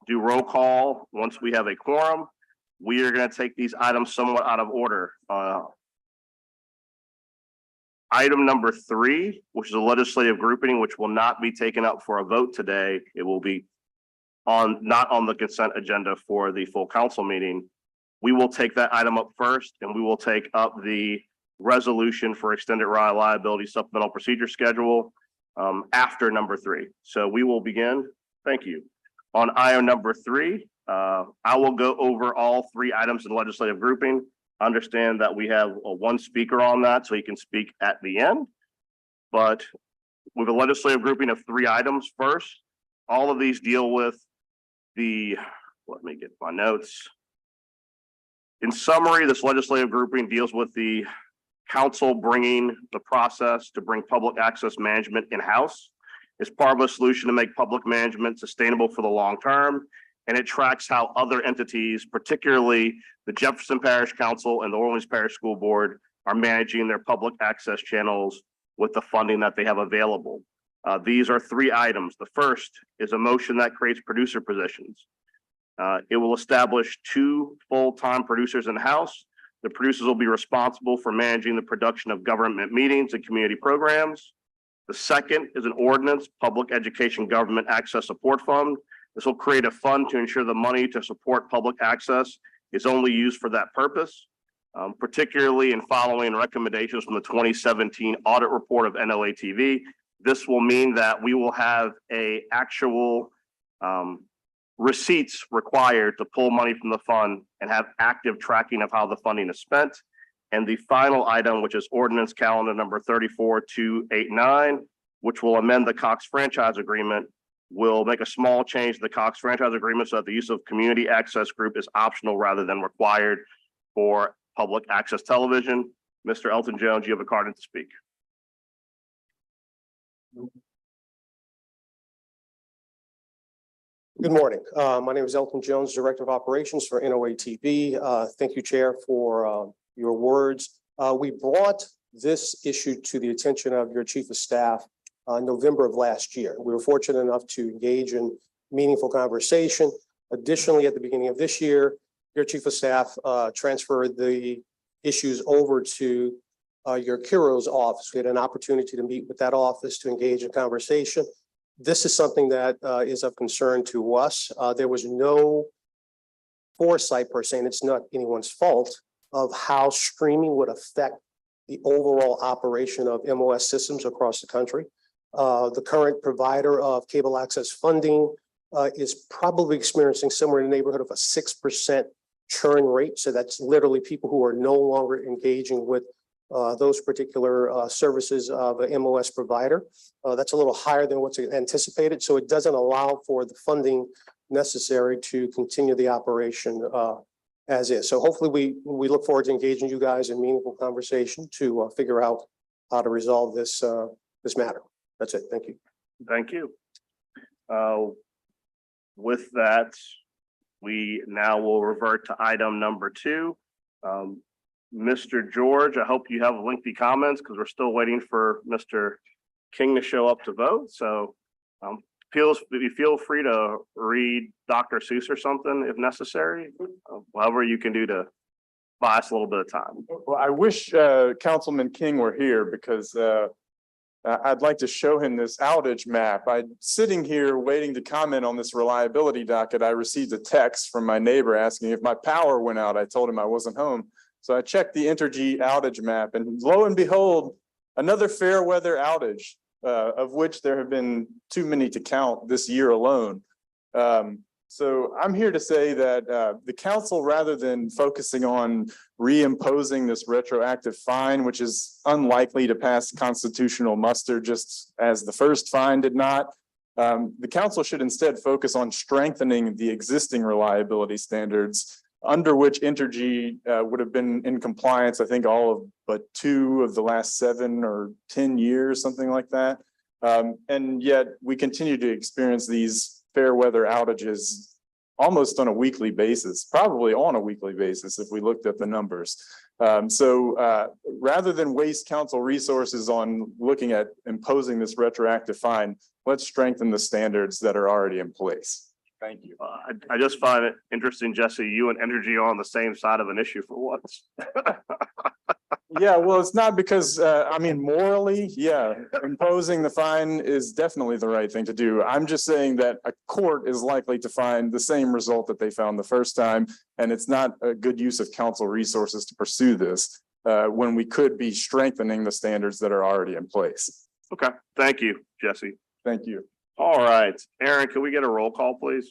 do roll call once we have a quorum. We are going to take these items somewhat out of order. Item number 3, which is a legislative grouping, which will not be taken up for a vote today. It will be not on the consent agenda for the full council meeting. We will take that item up first, and we will take up the resolution for extended ride liability supplemental procedure schedule after number 3. So we will begin. Thank you. On item number 3, I will go over all 3 items in legislative grouping. Understand that we have one speaker on that, so he can speak at the end. But with a legislative grouping of 3 items first, all of these deal with let me get my notes. In summary, this legislative grouping deals with the council bringing the process to bring public access management in-house. It's part of a solution to make public management sustainable for the long term. And it tracks how other entities, particularly the Jefferson Parish Council and the Orleans Parish School Board, are managing their public access channels with the funding that they have available. These are 3 items. The first is a motion that creates producer positions. It will establish 2 full-time producers in-house. The producers will be responsible for managing the production of government meetings and community programs. The second is an ordinance, Public Education Government Access Support Fund. This will create a fund to ensure the money to support public access is only used for that purpose, particularly in following recommendations from the 2017 audit report of NOATV. This will mean that we will have actual receipts required to pull money from the fund and have active tracking of how the funding is spent. And the final item, which is ordinance calendar number 34289, which will amend the Cox franchise agreement, will make a small change to the Cox franchise agreement so that the use of community access group is optional rather than required for public access television. Mr. Elton Jones, you have a card in to speak. Good morning. My name is Elton Jones, Director of Operations for NOATV. Thank you, Chair, for your words. We brought this issue to the attention of your Chief of Staff in November of last year. We were fortunate enough to engage in meaningful conversation. Additionally, at the beginning of this year, your Chief of Staff transferred the issues over to your Curo's office. We had an opportunity to meet with that office to engage in conversation. This is something that is of concern to us. There was no foresight per se, and it's not anyone's fault, of how streaming would affect the overall operation of MOS systems across the country. The current provider of cable access funding is probably experiencing somewhere in the neighborhood of a 6% churn rate. So that's literally people who are no longer engaging with those particular services of an MOS provider. That's a little higher than what's anticipated. So it doesn't allow for the funding necessary to continue the operation as is. So hopefully we look forward to engaging you guys in meaningful conversation to figure out how to resolve this matter. That's it. Thank you. Thank you. With that, we now will revert to item number 2. Mr. George, I hope you have lengthy comments because we're still waiting for Mr. King to show up to vote. So feel free to read Dr. Seuss or something if necessary, whatever you can do to buy us a little bit of time. Well, I wish Councilman King were here because I'd like to show him this outage map. I'm sitting here waiting to comment on this reliability docket. I received a text from my neighbor asking if my power went out. I told him I wasn't home. So I checked the Entergy outage map, and lo and behold, another fair weather outage, of which there have been too many to count this year alone. So I'm here to say that the council, rather than focusing on reimposing this retroactive fine, which is unlikely to pass constitutional muster just as the first fine did not, the council should instead focus on strengthening the existing reliability standards under which Entergy would have been in compliance, I think all of but 2 of the last 7 or 10 years, something like that. And yet we continue to experience these fair weather outages almost on a weekly basis, probably on a weekly basis if we looked at the numbers. So rather than waste council resources on looking at imposing this retroactive fine, let's strengthen the standards that are already in place. Thank you. I just find it interesting, Jesse, you and Energy are on the same side of an issue for once. Yeah, well, it's not because, I mean, morally, yeah, imposing the fine is definitely the right thing to do. I'm just saying that a court is likely to find the same result that they found the first time. And it's not a good use of council resources to pursue this, when we could be strengthening the standards that are already in place. Okay, thank you, Jesse. Thank you. All right, Aaron, can we get a roll call, please?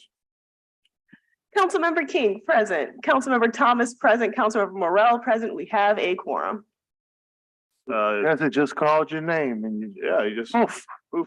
Councilmember King, present. Councilmember Thomas, present. Councilmember Morrell, present. We have a quorum. Guess it just called your name and you. Yeah, you just,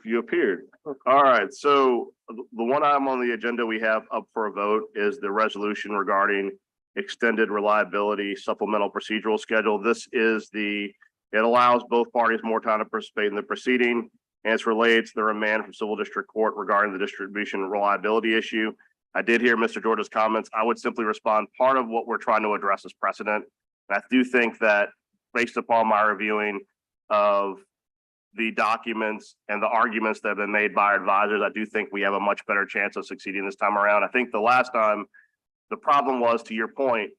you appeared. All right, so the one item on the agenda we have up for a vote is the resolution regarding extended reliability supplemental procedural schedule. This is it allows both parties more time to participate in the proceeding, and it's related to the remand from Civil District Court regarding the distribution reliability issue. I did hear Mr. George's comments. I would simply respond, part of what we're trying to address is precedent. And I do think that based upon my reviewing of the documents and the arguments that have been made by our advisors, I do think we have a much better chance of succeeding this time around. I think the last time, the problem was, to your point,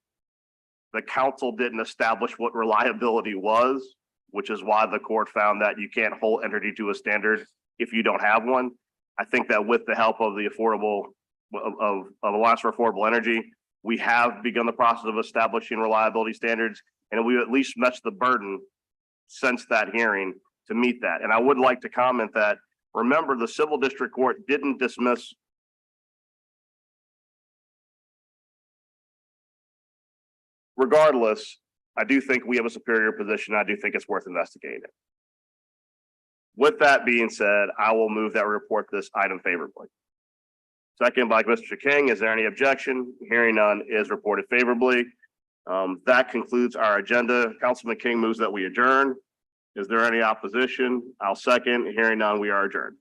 the council didn't establish what reliability was, which is why the court found that you can't hold energy to a standard if you don't have one. I think that with the help of the Alliance for Affordable Energy, we have begun the process of establishing reliability standards, and we at least met the burden since that hearing to meet that. And I would like to comment that, remember, the Civil District Court didn't dismiss. Regardless, I do think we have a superior position. I do think it's worth investigating. With that being said, I will move that we report this item favorably. Second by Mr. King. Is there any objection? Hearing none, is reported favorably. That concludes our agenda. Councilman King moves that we adjourn. Is there any opposition? I'll second. Hearing none, we are adjourned.